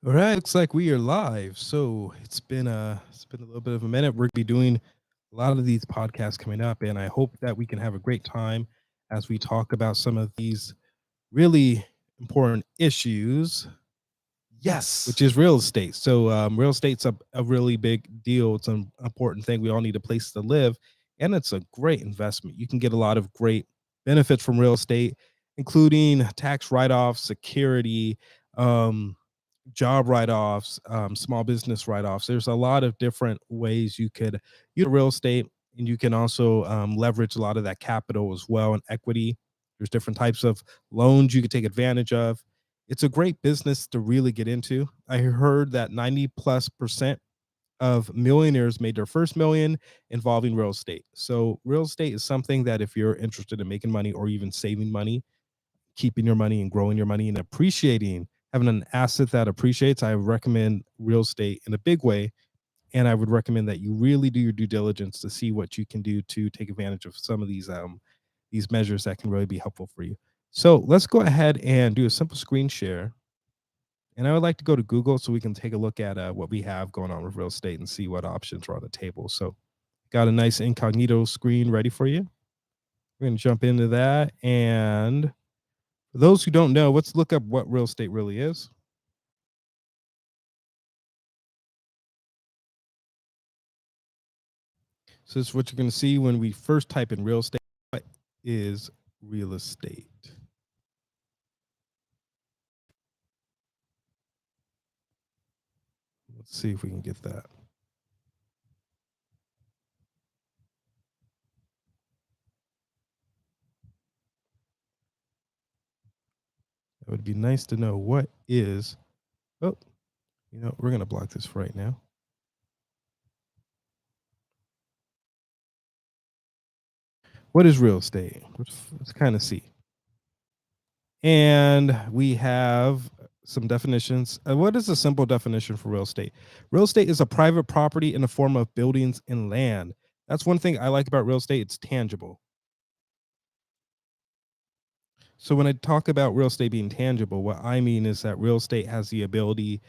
All right, looks like we are live. So it's been a little bit of a minute. We're gonna be doing a lot of these podcasts coming up, and I hope that we can have a great time as we talk about some of these really important issues, which Yes. is real estate. So real estate's a really big deal. It's an important thing. We all need a place to live, and it's a great investment. You can get a lot of great benefits from real estate, including tax write-offs, security. Um, Job write-offs, small business write-offs. There's a lot of different ways you could use real estate, and you can also leverage a lot of that capital as well and equity. There's different types of loans you could take advantage of. It's a great business to really get into. I heard that 90+% of millionaires made their first million involving real estate. So real estate is something that if you're interested in making money or even saving money, keeping your money and growing your money and appreciating, having an asset that appreciates, I recommend real estate in a big way. And I would recommend that you really do your due diligence to see what you can do to take advantage of some of these measures that can really be helpful for you. So let's go ahead and do a simple screen share. And I would like to go to Google so we can take a look at what we have going on with real estate and see what options are on the table. So got a nice incognito screen ready for you. We're going to jump into that. And for those who don't know, let's look up what real estate really is. So this is what you're going to see when we first type in real estate. What is real estate? Let's see if we can get that. It would be nice to know what is. Oh, we're going to block this right now. What is real estate? Let's kind of see. And we have some definitions. What is a simple definition for real estate? Real estate is a private property in the form of buildings and land. That's one thing I like about real estate. It's tangible. So when I talk about real estate being tangible, what I mean is that real estate has the ability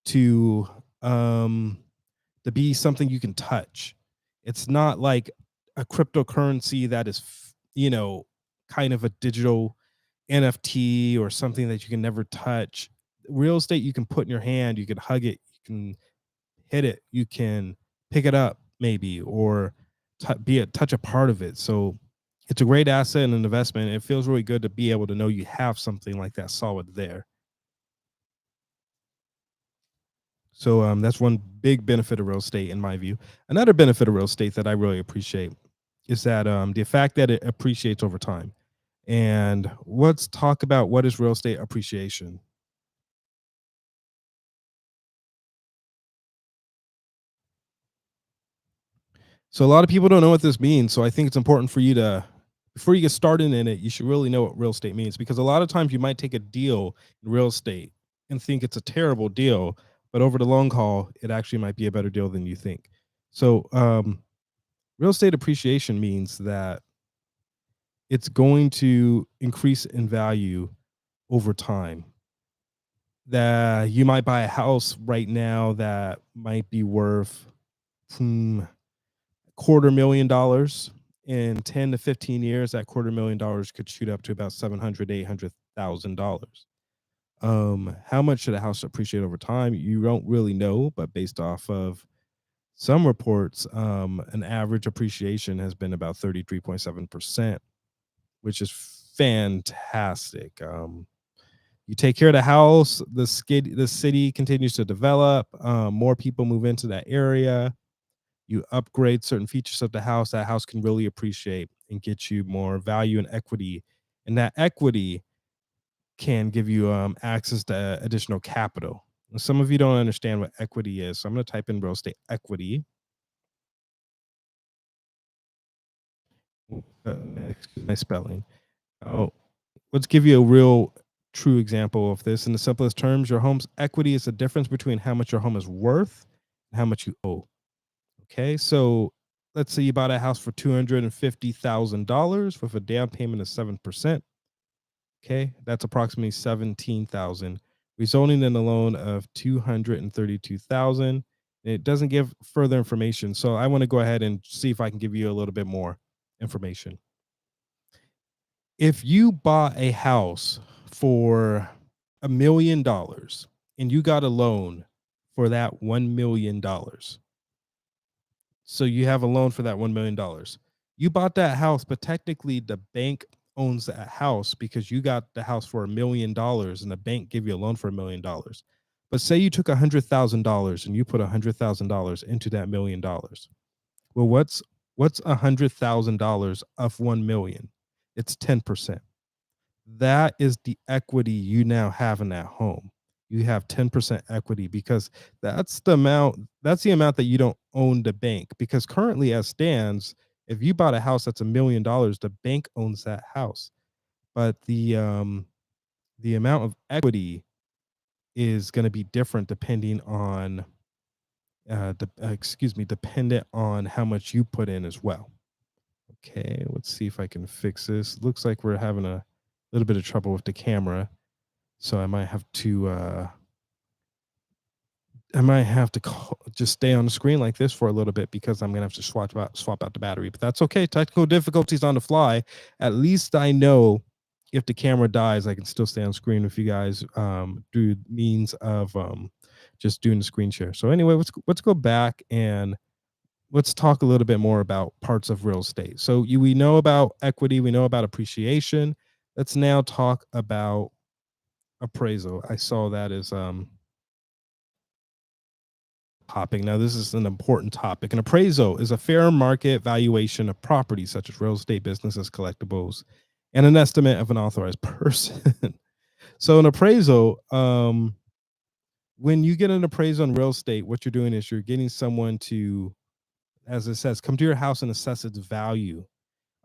to um to be something you can touch. It's not like a cryptocurrency that is, kind of a digital NFT or something that you can never touch. Real estate you can put in your hand, you can hug it, you can hit it, you can pick it up maybe, or touch a part of it. So it's a great asset and an investment. It feels really good to be able to know you have something like that solid there. So that's one big benefit of real estate, in my view. Another benefit of real estate that I really appreciate is that the fact that it appreciates over time. And let's talk about what is real estate appreciation. So a lot of people don't know what this means. So I think it's important for you to, before you get started in it, you should really know what real estate means, because a lot of times you might take a deal in real estate and think it's a terrible deal, but over the long haul, it actually might be a better deal than you think. So real estate appreciation means that it's going to increase in value over time. That you might buy a house right now that might be worth $250,000. In 10 to 15 years, that $250,000 could shoot up to about 700, $800,000. How much should a house appreciate over time? You don't really know, but based off of some reports, an average appreciation has been about 33.7%, which is fantastic. You take care of the house, the city continues to develop, more people move into that area. You upgrade certain features of the house, that house can really appreciate and get you more value and equity. And that equity can give you access to additional capital. And some of you don't understand what equity is. So I'm going to type in real estate equity. Excuse my spelling. Oh, let's give you a real true example of this. In the simplest terms, your home's equity is the difference between how much your home is worth and how much you owe. Okay, so let's say you bought a house for $250,000 with a down payment of 7%. Okay, that's approximately 17,000. resulting in a loan of 232,000. It doesn't give further information, so I want to go ahead and see if I can give you a little bit more information. If you bought a house for $1 million and you got a loan for that $1 million, so you have a loan for that $1 million. You bought that house, but technically the bank owns that house because you got the house for $1 million and the bank gave you a loan for $1 million. But say you took $100,000 and you put $100,000 into that $1 million. Well, what's $100,000 of 1 million? It's 10%. That is the equity you now have in that home. You have 10% equity because that's the amount that you don't own the bank. Because currently, as stands, if you bought a house that's $1 million, the bank owns that house. But the amount of equity is going to be different depending on dependent on how much you put in as well. Okay, let's see if I can fix this. Looks like we're having a little bit of trouble with the camera. So I might have to just stay on the screen like this for a little bit because I'm gonna have to swap out the battery. But that's okay. Technical difficulties on the fly. At least I know if the camera dies, I can still stay on screen with you guys through means of just doing the screen share. So anyway, let's go back and let's talk a little bit more about parts of real estate. So we know about equity, we know about appreciation. Let's now talk about appraisal. I saw that as topic. Now, this is an important topic. An appraisal is a fair market valuation of property such as real estate, businesses, collectibles, and an estimate of an authorized person. So an appraisal, when you get an appraisal on real estate, what you're doing is you're getting someone to, as it says, come to your house and assess its value.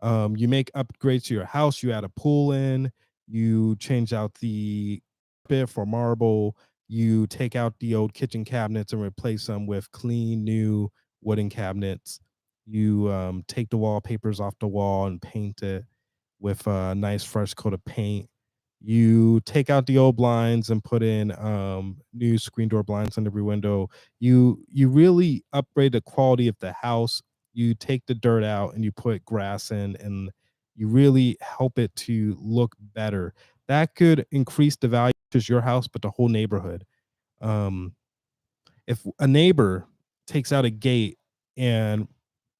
You make upgrades to your house. You add a pool in. You change out the bit for marble. You take out the old kitchen cabinets and replace them with clean new wooden cabinets. You take the wallpapers off the wall and paint it with a nice fresh coat of paint. You take out the old blinds and put in new screen door blinds on every window. You really upgrade the quality of the house. You take the dirt out and you put grass in, and you really help it to look better. That could increase the value of your house, but the whole neighborhood. Um, if a neighbor takes out a gate and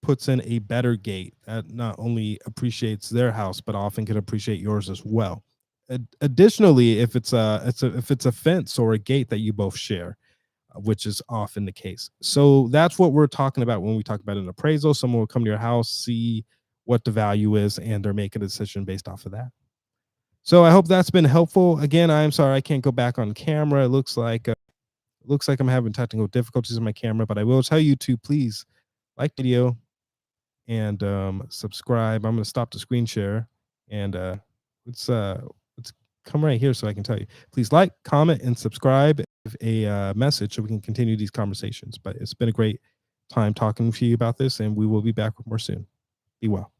puts in a better gate, that not only appreciates their house, but often can appreciate yours as well. Additionally, if it's a fence or a gate that you both share, which is often the case. So that's what we're talking about when we talk about an appraisal. Someone will come to your house, see what the value is, and they're making a decision based off of that. So I hope that's been helpful. Again, I'm sorry I can't go back on camera. It looks like I'm having technical difficulties in my camera, but I will tell you to please like the video and subscribe. I'm going to stop the screen share and let's come right here so I can tell you. Please like, comment, and subscribe. A message so we can continue these conversations. But it's been a great time talking to you about this, and we will be back more soon. Be well.